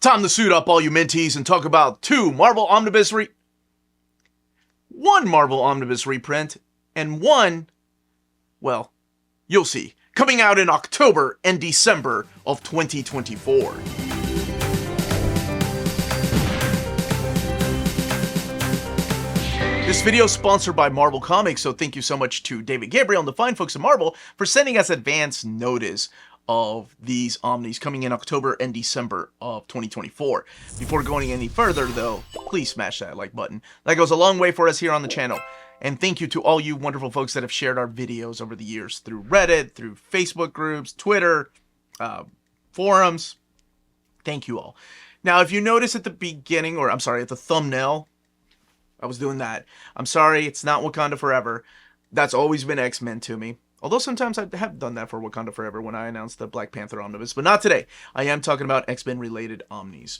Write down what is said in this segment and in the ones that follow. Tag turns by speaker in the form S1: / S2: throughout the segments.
S1: Time to suit up, all you mentees, and talk about one Marvel Omnibus reprint, and one, well, you'll see, coming out in October and December of 2024. This video is sponsored by Marvel Comics, so thank you so much to David Gabriel and the fine folks at Marvel for sending us advance notice of these Omnis coming in October and December of 2024. Before going any further though, please smash that like button. That goes a long way for us here on the channel. And thank you to all you wonderful folks that have shared our videos over the years through Reddit, through Facebook groups, Twitter, forums. Thank you all. Now, if you notice at the beginning, or I'm sorry, at the thumbnail, I was doing that. I'm sorry, it's not Wakanda Forever. That's always been X-Men to me. Although sometimes I have done that for Wakanda Forever when I announced the Black Panther Omnibus, but not today. I am talking about X-Men related Omnis.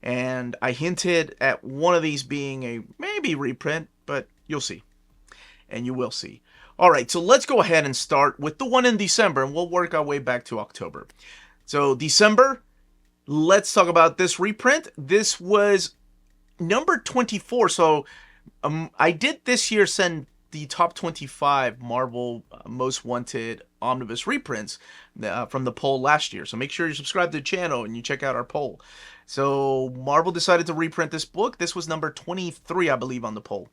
S1: And I hinted at one of these being a maybe reprint, but you'll see. And you will see. Alright, so let's go ahead and start with the one in December, and we'll work our way back to October. So December, let's talk about this reprint. This was number 24, so I did this year send the top 25 Marvel Most Wanted Omnibus reprints from the poll last year. So make sure you subscribe to the channel and you check out our poll. So Marvel decided to reprint this book. This was number 23, I believe, on the poll.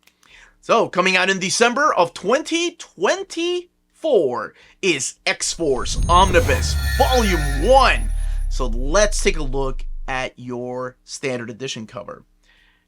S1: So coming out in December of 2024 is X-Force Omnibus Volume 1. So let's take a look at your standard edition cover.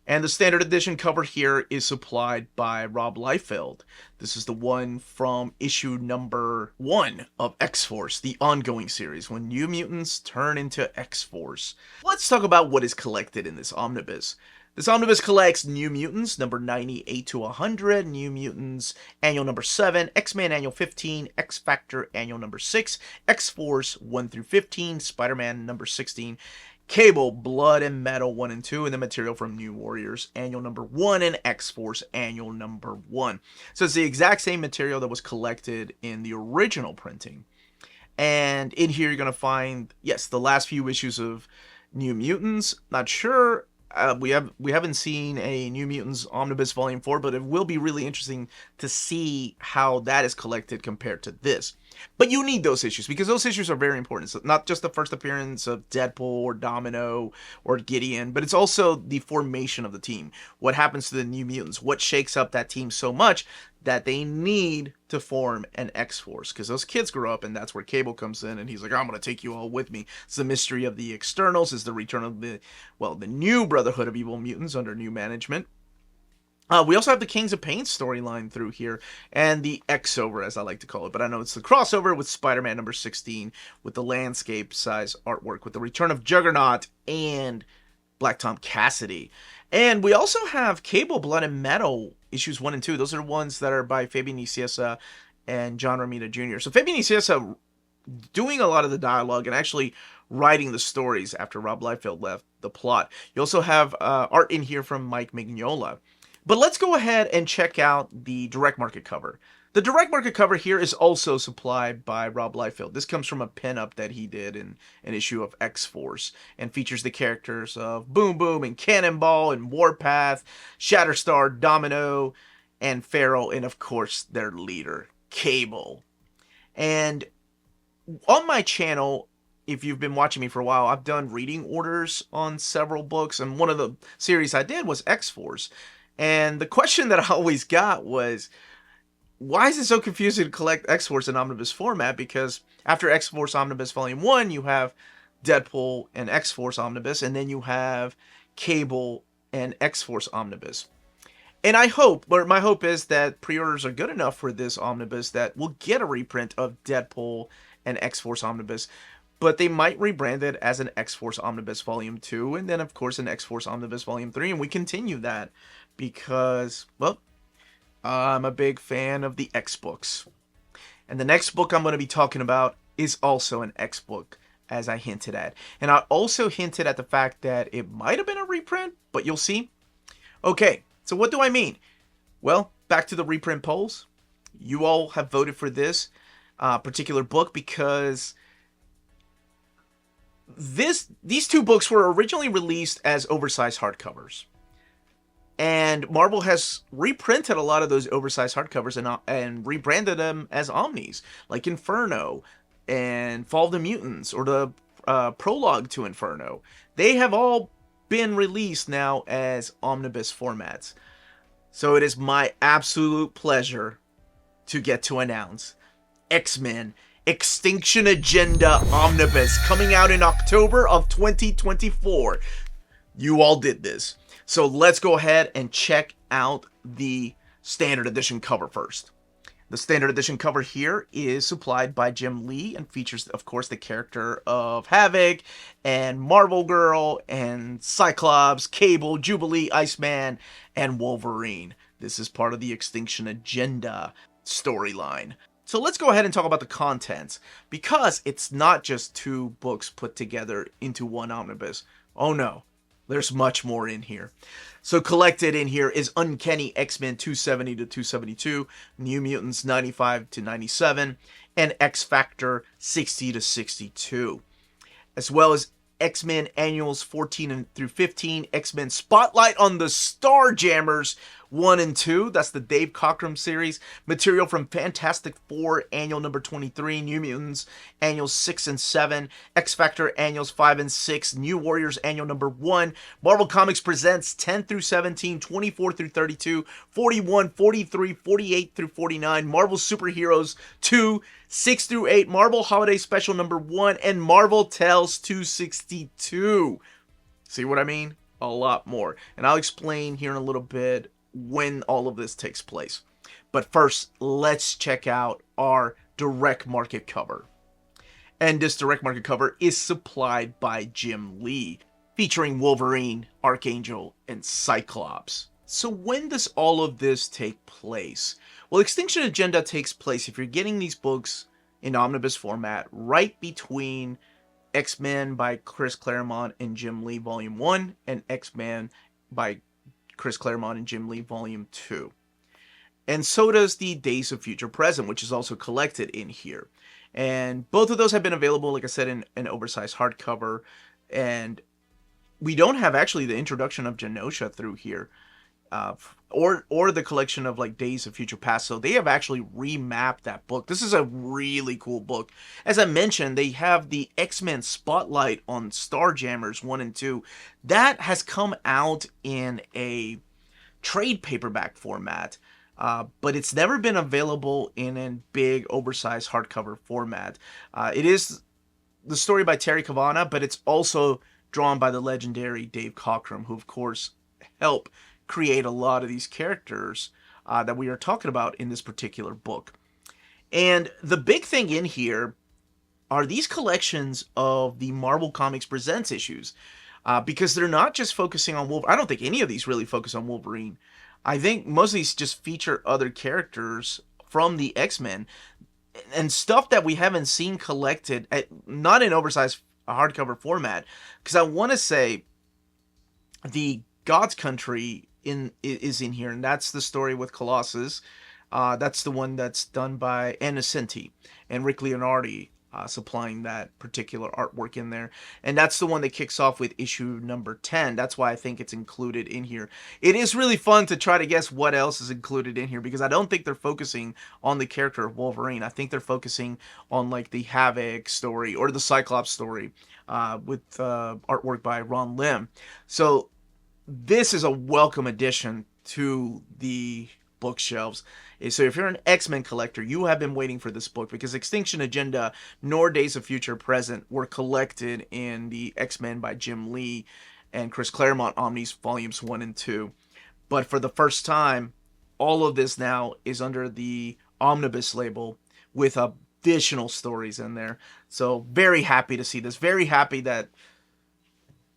S1: And the standard edition cover here is supplied by Rob Liefeld. This is the one from issue number 1 of X-Force, the ongoing series, when New Mutants turn into X-Force. Let's talk about what is collected in this omnibus. This omnibus collects New Mutants, number 98 to 100, New Mutants, annual number 7, X-Men annual 15, X-Factor annual number 6, X-Force 1 through 15, Spider-Man number 16, Cable, Blood and Metal 1 and 2, and the material from New Warriors annual number 1 and X-Force annual number 1. So it's the exact same material that was collected in the original printing. And in here you're going to find, yes, the last few issues of New Mutants. Not sure, we haven't seen a New Mutants Omnibus Volume 4, but it will be really interesting to see how that is collected compared to this. But you need those issues, because those issues are very important. So not just the first appearance of Deadpool or Domino or Gideon, but it's also the formation of the team. What happens to the New Mutants? What shakes up that team so much that they need to form an X-Force? Because those kids grow up, and that's where Cable comes in, and he's like, I'm going to take you all with me. It's the mystery of the Externals. It's the return of the new Brotherhood of Evil Mutants under new management. We also have the Kings of Pain storyline through here, and the X-Over, as I like to call it. But I know it's the crossover with Spider-Man number 16, with the landscape-size artwork, with the return of Juggernaut and Black Tom Cassidy. And we also have Cable, Blood and Metal, issues 1 and 2. Those are ones that are by Fabian Nicieza and John Romita Jr. So Fabian Nicieza doing a lot of the dialogue and actually writing the stories after Rob Liefeld left the plot. You also have art in here from Mike Mignola. But let's go ahead and check out the direct market cover. The direct market cover here is also supplied by Rob Liefeld. This comes from a pinup that he did in an issue of X-Force and features the characters of Boom Boom and Cannonball and Warpath, Shatterstar, Domino, and Pharaoh, and of course their leader, Cable. And on my channel, if you've been watching me for a while, I've done reading orders on several books, and one of the series I did was X-Force. And the question that I always got was, why is it so confusing to collect X-Force in omnibus format? Because after X-Force Omnibus Volume 1, you have Deadpool and X-Force Omnibus, and then you have Cable and X-Force Omnibus. And I hope, or my hope is that pre-orders are good enough for this omnibus that we'll get a reprint of Deadpool and X-Force Omnibus. But they might rebrand it as an X-Force Omnibus Volume 2, and then of course an X-Force Omnibus Volume 3, and we continue that. Because, well, I'm a big fan of the X books. And the next book I'm going to be talking about is also an X book, as I hinted at. And I also hinted at the fact that it might have been a reprint, but you'll see. Okay, so what do I mean? Well, back to the reprint polls. You all have voted for this particular book because these two books were originally released as oversized hardcovers. And Marvel has reprinted a lot of those oversized hardcovers and rebranded them as Omnis, like Inferno and Fall of the Mutants, or the prologue to Inferno. They have all been released now as omnibus formats. So it is my absolute pleasure to get to announce X-Men Extinction Agenda Omnibus, coming out in October of 2024. You all did this. So let's go ahead and check out the standard edition cover first. The standard edition cover here is supplied by Jim Lee and features, of course, the character of Havoc and Marvel Girl and Cyclops, Cable, Jubilee, Iceman, and Wolverine. This is part of the Extinction Agenda storyline. So let's go ahead and talk about the contents, because it's not just two books put together into one omnibus. Oh no. There's much more in here. So collected in here is Uncanny X-Men 270 to 272, New Mutants 95 to 97, and X-Factor 60 to 62. As well as X-Men Annuals 14 through 15, X-Men Spotlight on the Starjammers 1 and 2, that's the Dave Cockrum series, material from Fantastic Four Annual number 23, New Mutants Annuals 6 and 7, X-Factor Annuals 5 and 6, New Warriors Annual number 1, Marvel Comics Presents 10 through 17, 24 through 32, 41, 43, 48 through 49, Marvel Superheroes 2, 6 through 8, Marvel Holiday Special number 1, and Marvel Tales 262. See what I mean? A lot more. And I'll explain here in a little bit when all of this takes place. But first, let's check out our direct market cover. And this direct market cover is supplied by Jim Lee, featuring Wolverine, Archangel, and Cyclops. So when does all of this take place? Well, Extinction Agenda takes place, if you're getting these books in omnibus format, right between X-Men by Chris Claremont and Jim Lee Volume 1 and X-Men by Chris Claremont and Jim Lee Volume 2. And so does the Days of Future Present, which is also collected in here. And both of those have been available, like I said, in an oversized hardcover. And we don't have actually the introduction of Genosha through here, or the collection of like Days of Future Past. So they have actually remapped that book. This is a really cool book. As I mentioned, they have the X-Men Spotlight on Starjammers 1 and 2. That has come out in a trade paperback format, but it's never been available in a big oversized hardcover format. It is the story by Terry Cavanagh, but it's also drawn by the legendary Dave Cockrum, who of course helped create a lot of these characters that we are talking about in this particular book. And the big thing in here are these collections of the Marvel Comics Presents issues, because they're not just focusing on Wolverine. I don't think any of these really focus on Wolverine. I think most of these just feature other characters from the X-Men and stuff that we haven't seen collected, not in oversized hardcover format. Because I want to say the God's Country is in here, and that's the story with Colossus. That's the one that's done by Innocenti and Rick Leonardi, supplying that particular artwork in there. And that's the one that kicks off with issue number 10. That's why I think it's included in here. It is really fun to try to guess what else is included in here, because I don't think they're focusing on the character of Wolverine. I think they're focusing on like the Havoc story or the Cyclops story, with artwork by Ron Lim. So this is a welcome addition to the bookshelves. So if you're an X-Men collector, you have been waiting for this book, because Extinction Agenda nor Days of Future Present were collected in the X-Men by Jim Lee and Chris Claremont Omnis Volumes 1 and 2. But for the first time, all of this now is under the Omnibus label with additional stories in there. So very happy to see this. Very happy that,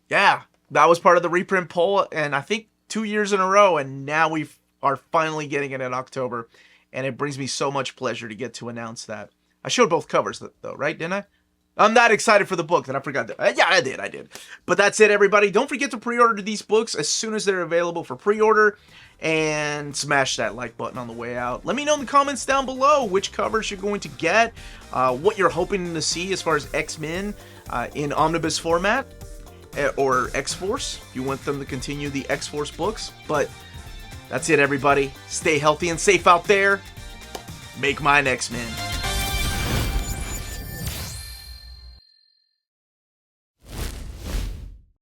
S1: yeah, that was part of the reprint poll, and I think 2 years in a row, and now we are finally getting it in October, and it brings me so much pleasure to get to announce that. I showed both covers, though, right? Didn't I? I'm not excited for the book that I forgot. Yeah, I did. But that's it, everybody. Don't forget to pre-order these books as soon as they're available for pre-order. And smash that like button on the way out. Let me know in the comments down below which covers you're going to get, what you're hoping to see as far as X-Men in omnibus format, or X-Force, if you want them to continue the X-Force books. But that's it, everybody. Stay healthy and safe out there. Make mine X-Men.